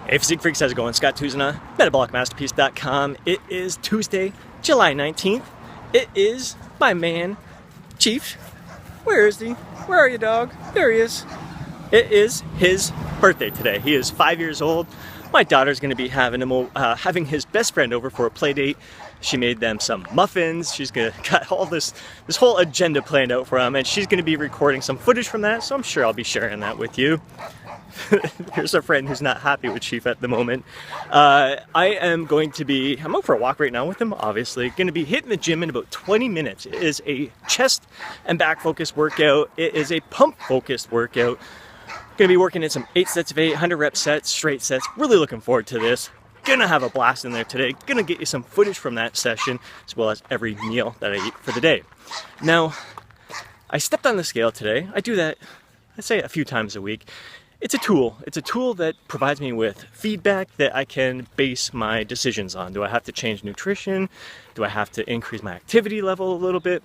Hey Physique Freaks, how's it going? Scott Tuzana, MetabolicMasterpiece.com. It is Tuesday, July 19th. It is my man, Chief. Where is he? Where are you, dog? There he is. It is his birthday today. He is 5 years old. My daughter's going to be having his best friend over for a play date. She made them some muffins. She's going to got all this whole agenda planned out for him, and she's going to be recording some footage from that, so I'm sure I'll be sharing that with you. Here's a friend who's not happy with Chief at the moment. I'm out for a walk right now with him, obviously. Going to be hitting the gym in about 20 minutes. It is a chest and back focused workout. It is a pump focused workout. Going to be working in some 8 sets of 8, 100 rep sets, straight sets. Really looking forward to this. Gonna have a blast in there today. Gonna get you some footage from that session, as well as every meal that I eat for the day. Now, I stepped on the scale today. I do that, I'd say, a few times a week. It's a tool. It's a tool that provides me with feedback that I can base my decisions on. Do I have to change nutrition? Do I have to increase my activity level a little bit?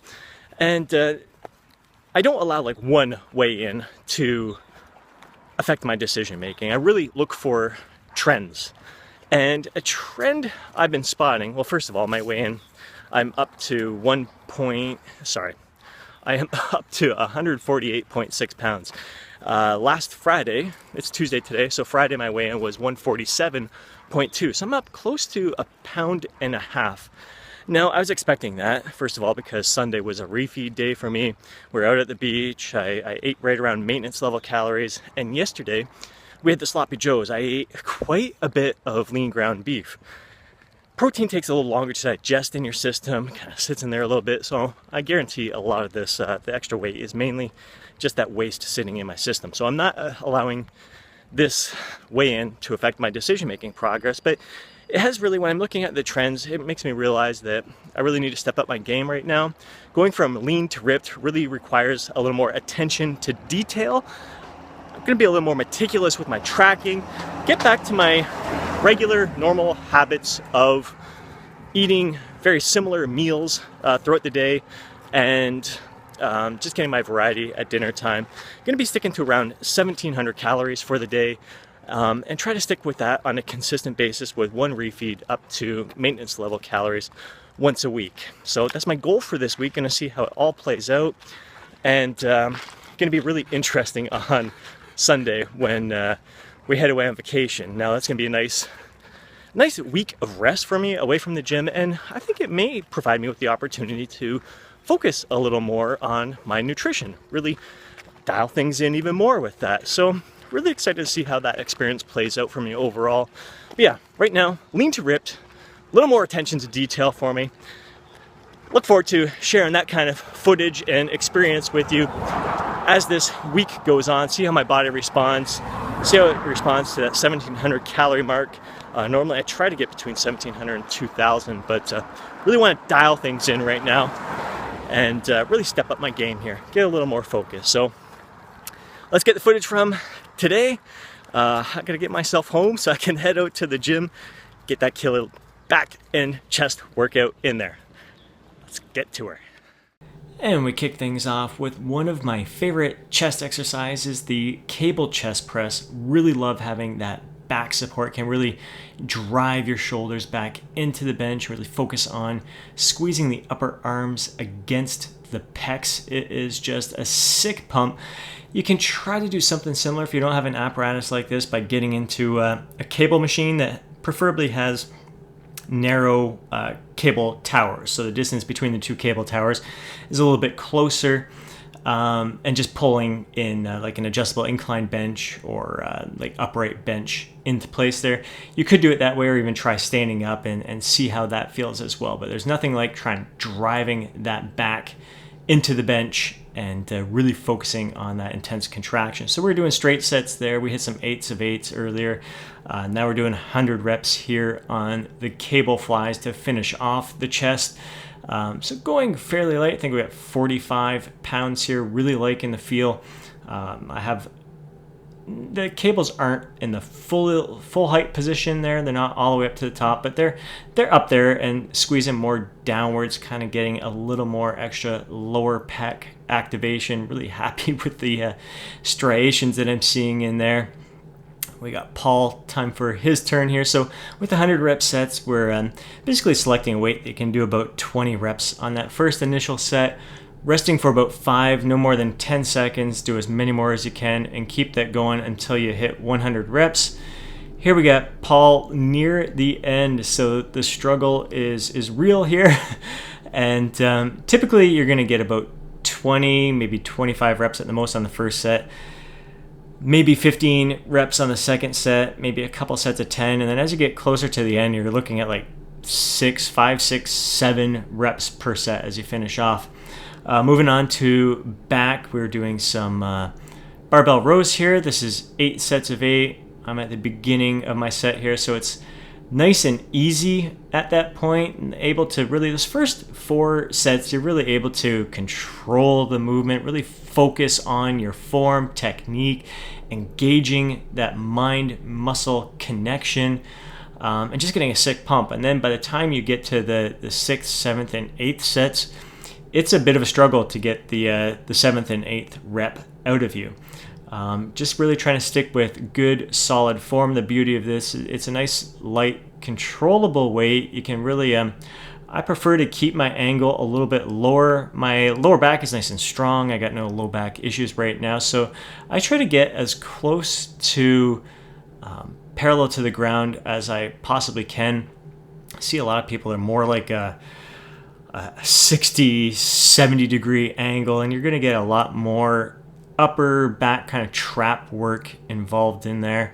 And I don't allow like one weigh-in to affect my decision making. I really look for trends. And a trend I've been spotting, well, first of all, my weigh-in, I am up to 148.6 pounds. Last Friday, it's Tuesday today, so Friday my weigh-in was 147.2, so I'm up close to 1.5 pounds. Now, I was expecting that, first of all, because Sunday was a refeed day for me. We're out at the beach, I ate right around maintenance level calories, and yesterday we had the Sloppy Joes. I ate quite a bit of lean ground beef. Protein takes a little longer to digest in your system, kind of sits in there a little bit, so I guarantee a lot of this, the extra weight is mainly just that waste sitting in my system. So I'm not allowing this weigh-in to affect my decision-making progress, but it has really, when I'm looking at the trends, it makes me realize that I really need to step up my game right now. Going from lean to ripped really requires a little more attention to detail. I'm going to be a little more meticulous with my tracking, get back to my regular, normal habits of eating very similar meals throughout the day, and just getting my variety at dinner time. Going to be sticking to around 1,700 calories for the day, and try to stick with that on a consistent basis with one refeed up to maintenance level calories once a week. So that's my goal for this week. Going to see how it all plays out, and going to be really interesting on Sunday when we head away on vacation. Now that's going to be a nice week of rest for me away from the gym, and I think it may provide me with the opportunity to focus a little more on my nutrition, really dial things in even more with that. So really excited to see how that experience plays out for me overall. But yeah, right now, lean to ripped, a little more attention to detail for me. Look forward to sharing that kind of footage and experience with you as this week goes on, see how my body responds, see how it responds to that 1,700 calorie mark. Normally I try to get between 1,700 and 2,000, but really want to dial things in right now and really step up my game here, get a little more focus. So let's get the footage from today. I gotta get myself home so I can head out to the gym, get that killer back and chest workout in there. Let's get to her. And we kick things off with one of my favorite chest exercises, the cable chest press. Really love having that back support, can really drive your shoulders back into the bench, really focus on squeezing the upper arms against the pecs. It is just a sick pump. You can try to do something similar if you don't have an apparatus like this by getting into a cable machine that preferably has narrow cable towers, so the distance between the two cable towers is a little bit closer, and just pulling in like an adjustable incline bench or like upright bench into place there. You could do it that way, or even try standing up and see how that feels as well, but there's nothing like driving that back into the bench and really focusing on that intense contraction. So we're doing straight sets there. We hit some 8s of 8s earlier. Now we're doing 100 reps here on the cable flies to finish off the chest. So going fairly light. I think we got 45 pounds here. Really liking the feel. The cables aren't in the full height position there. They're not all the way up to the top, but they're up there and squeezing more downwards, kind of getting a little more extra lower pec activation. Really happy with the striations that I'm seeing in there. We got Paul, time for his turn here. So with 100 rep sets, we're basically selecting a weight that can do about 20 reps on that first initial set, resting for about 5, no more than 10 seconds, do as many more as you can, and keep that going until you hit 100 reps. Here we got Paul near the end, so the struggle is real here. And typically you're going to get about 20, maybe 25 reps at the most on the first set, maybe 15 reps on the second set, maybe a couple sets of 10, and then as you get closer to the end, you're looking at like 5, 6, 7 reps per set as you finish off. Moving on to back, we're doing some barbell rows here. This is 8 sets of 8. I'm at the beginning of my set here, so it's nice and easy at that point, and able to really, those first 4 sets, you're really able to control the movement, really focus on your form, technique, engaging that mind-muscle connection, and just getting a sick pump. And then by the time you get to the 6th, 7th, and 8th sets, it's a bit of a struggle to get the 7th and 8th rep out of you. Just really trying to stick with good, solid form. The beauty of this, it's a nice, light, controllable weight. You can really, I prefer to keep my angle a little bit lower. My lower back is nice and strong. I got no low back issues right now. So I try to get as close to parallel to the ground as I possibly can. I see a lot of people are more like a 60, 70 degree angle, and you're going to get a lot more upper back kind of trap work involved in there.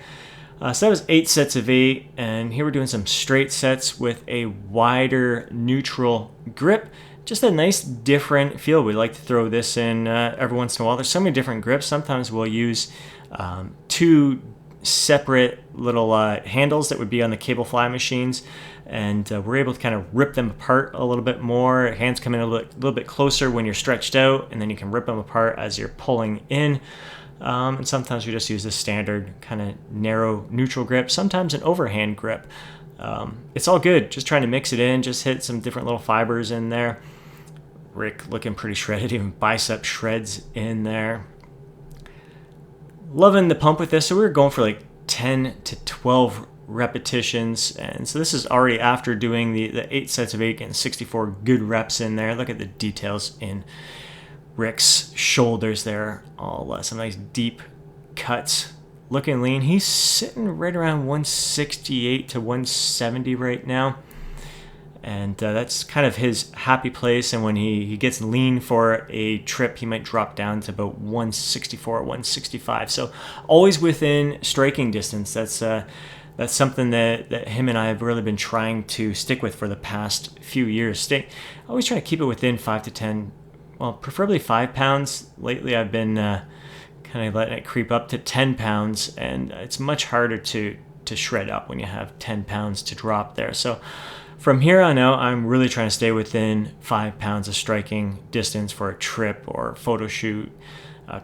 So that was 8 sets of 8, and here we're doing some straight sets with a wider neutral grip. Just a nice different feel. We like to throw this in every once in a while. There's so many different grips. Sometimes we'll use 2 separate little handles that would be on the cable fly machines, and we're able to kind of rip them apart a little bit more. Hands come in a little bit closer when you're stretched out, and then you can rip them apart as you're pulling in. And sometimes we just use the standard kind of narrow neutral grip, sometimes an overhand grip. It's all good, just trying to mix it in, just hit some different little fibers in there. Rick looking pretty shredded, even bicep shreds in there. Loving the pump with this, so we were going for like 10 to 12 repetitions, and so this is already after doing the 8 sets of 8 and 64 good reps in there. Look at the details in Rick's shoulders there, all some nice deep cuts, looking lean. He's sitting right around 168 to 170 right now, and that's kind of his happy place. And when he gets lean for a trip, he might drop down to about 164 or 165, so always within striking distance. That's something that him and I have really been trying to stick with for the past few years. Always try to keep it within 5 to 10, well, preferably 5 pounds. Lately, I've been kind of letting it creep up to 10 pounds, and it's much harder to shred up when you have 10 pounds to drop there. So from here on out, I'm really trying to stay within 5 pounds of striking distance for a trip or photo shoot.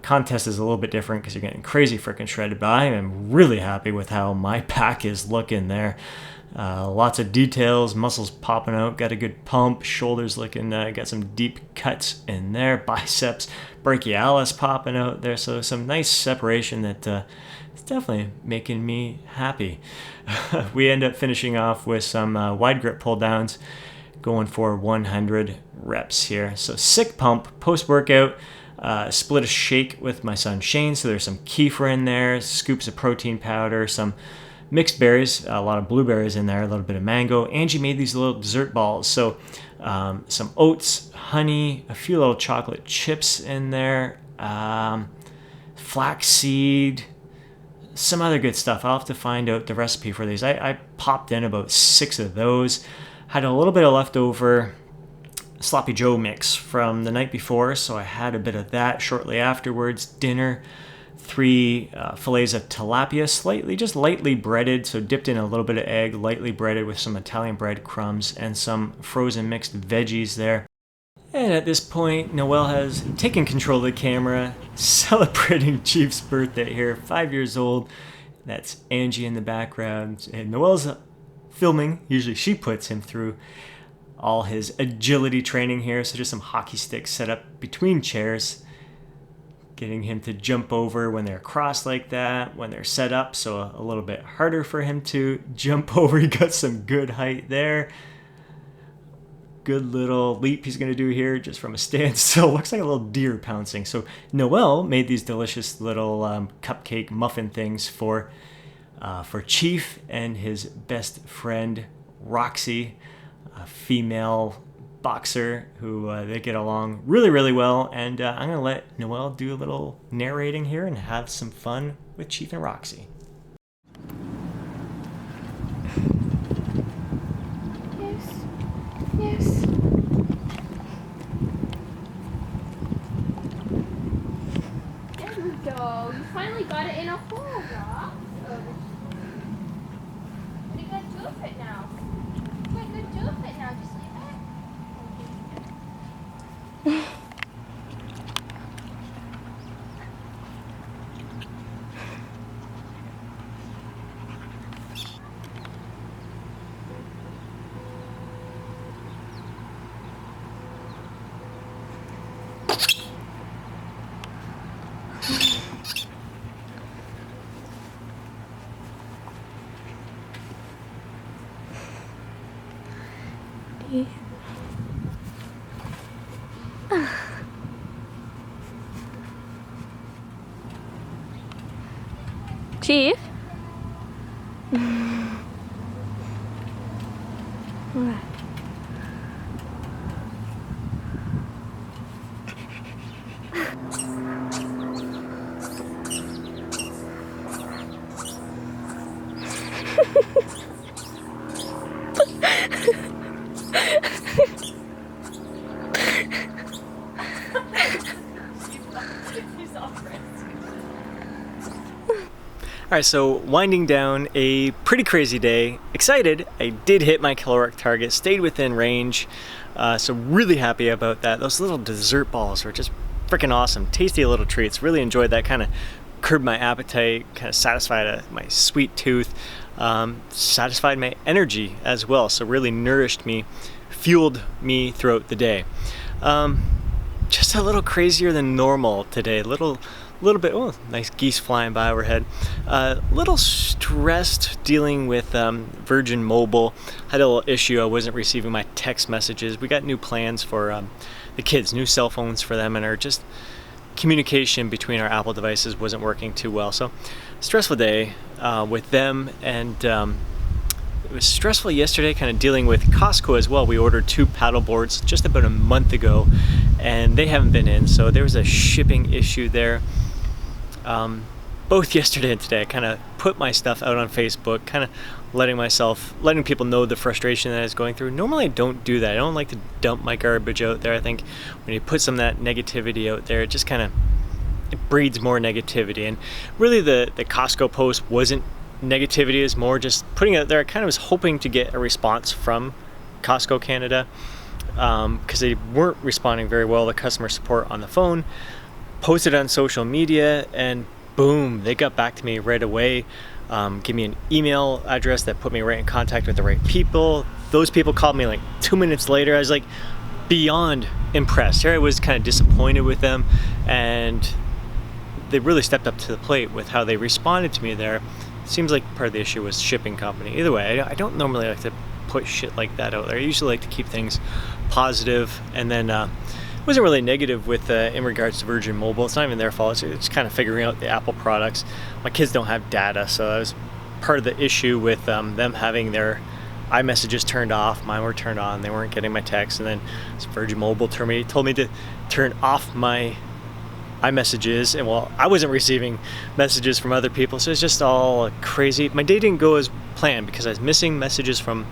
Contest is a little bit different because you're getting crazy freaking shredded, but I am really happy with how my back is looking there. Lots of details, muscles popping out, got a good pump, shoulders looking, got some deep cuts in there, biceps, brachialis popping out there, so some nice separation that is definitely making me happy. We end up finishing off with some wide grip pull downs, going for 100 reps here. So sick pump, post-workout. Split a shake with my son Shane, so there's some kefir in there, scoops of protein powder, some mixed berries, a lot of blueberries in there, a little bit of mango. Angie made these little dessert balls, so some oats, honey, a few little chocolate chips in there, flaxseed, some other good stuff. I'll have to find out the recipe for these. I popped in about 6 of those, had a little bit of leftover Sloppy Joe mix from the night before, so I had a bit of that shortly afterwards. Dinner, 3 fillets of tilapia, just lightly breaded, so dipped in a little bit of egg, lightly breaded with some Italian bread crumbs and some frozen mixed veggies there. And at this point, Noelle has taken control of the camera, celebrating Chief's birthday here, 5 years old. That's Angie in the background, and Noelle's filming. Usually she puts him through all his agility training here, so just some hockey sticks set up between chairs. getting him to jump over when they're crossed like that, when they're set up, so a little bit harder for him to jump over. He got some good height there. Good little leap he's going to do here just from a standstill. Looks like a little deer pouncing. So Noelle made these delicious little cupcake muffin things for Chief and his best friend Roxy, a female boxer who they get along really, really well. And I'm going to let Noelle do a little narrating here and have some fun with Chief and Roxy. Yes. There we go. You finally got it in a hole, Rob. What are you going to do with it now? What are you going to do with it now? Just leave it? Chief? What? Alright, so winding down a pretty crazy day. Excited, I did hit my caloric target, stayed within range, so really happy about that. Those little dessert balls were just freaking awesome. Tasty little treats, really enjoyed that. Kind of curbed my appetite, kind of satisfied my sweet tooth, satisfied my energy as well, so really nourished me, fueled me throughout the day. Just a little crazier than normal today, little bit, oh, nice geese flying by overhead. Little stressed dealing with Virgin Mobile. Had a little issue, I wasn't receiving my text messages. We got new plans for the kids, new cell phones for them, and our just communication between our Apple devices wasn't working too well. So stressful day with them, and it was stressful yesterday kind of dealing with Costco as well. We ordered 2 paddle boards just about a month ago, and they haven't been in, so there was a shipping issue there. Both yesterday and today, I kind of put my stuff out on Facebook, kind of letting people know the frustration that I was going through. Normally I don't do that. I don't like to dump my garbage out there. I think when you put some of that negativity out there, it just kind of, it breeds more negativity. And really the Costco post wasn't negativity, is more just putting it out there. I kind of was hoping to get a response from Costco Canada, because they weren't responding very well to customer support on the phone. Posted on social media, and boom, they got back to me right away. Give me an email address that put me right in contact with the right people. Those people called me like 2 minutes later. I was like beyond impressed. Here I was kind of disappointed with them, and they really stepped up to the plate with how they responded to me there. Seems like part of the issue was shipping company. Either way, I don't normally like to put shit like that out there. I usually like to keep things positive, and then wasn't really negative with in regards to Virgin Mobile. It's not even their fault. It's kind of figuring out the Apple products. My kids don't have data, so that was part of the issue with them having their iMessages turned off. Mine were turned on. They weren't getting my texts, and then Virgin Mobile told me to turn off my iMessages, and well, I wasn't receiving messages from other people, so it's just all crazy. My day didn't go as planned because I was missing messages from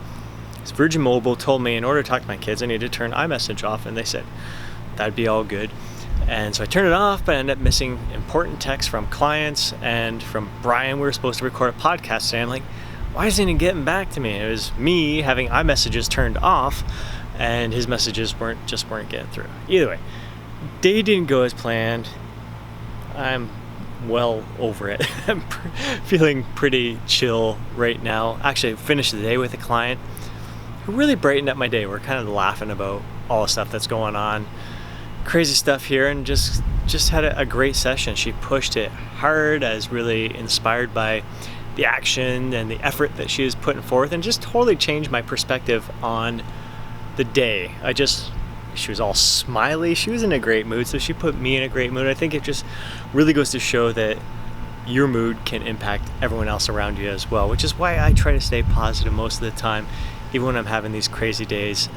Virgin Mobile. Told me in order to talk to my kids, I needed to turn iMessage off, and they said that'd be all good. And so I turned it off, but I ended up missing important texts from clients and from Brian. We were supposed to record a podcast today. I'm like, why isn't he getting back to me? It was me having iMessages turned off, and his messages weren't getting through. Either way, day didn't go as planned. I'm well over it. I'm feeling pretty chill right now. Actually, I finished the day with a client who really brightened up my day. We're kind of laughing about all the stuff that's going on. Crazy stuff here, and just just had a great session. She pushed it hard. I was really inspired by the action and the effort that she was putting forth, and just totally changed my perspective on the day. She was all smiley. She was in a great mood, so she put me in a great mood. I think it just really goes to show that your mood can impact everyone else around you as well, which is why I try to stay positive most of the time, even when I'm having these crazy days.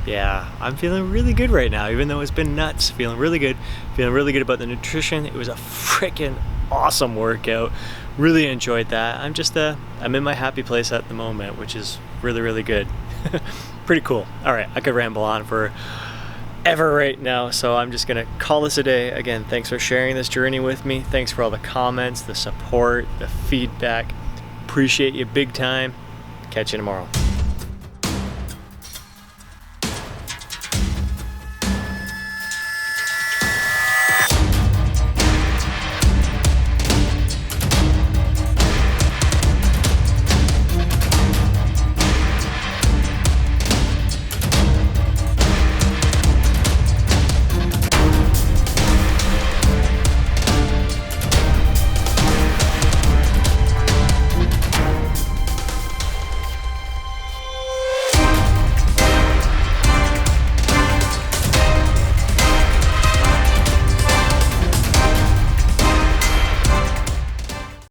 Yeah, I'm feeling really good right now, even though it's been nuts. Feeling really good about the nutrition. It was a freaking awesome workout. Really enjoyed that. I'm in my happy place at the moment, which is really, really good. Pretty cool. All right, I could ramble on forever right now, so I'm just gonna call this a day. Again, thanks for sharing this journey with me. Thanks for all the comments, the support, the feedback. Appreciate you big time. Catch you tomorrow.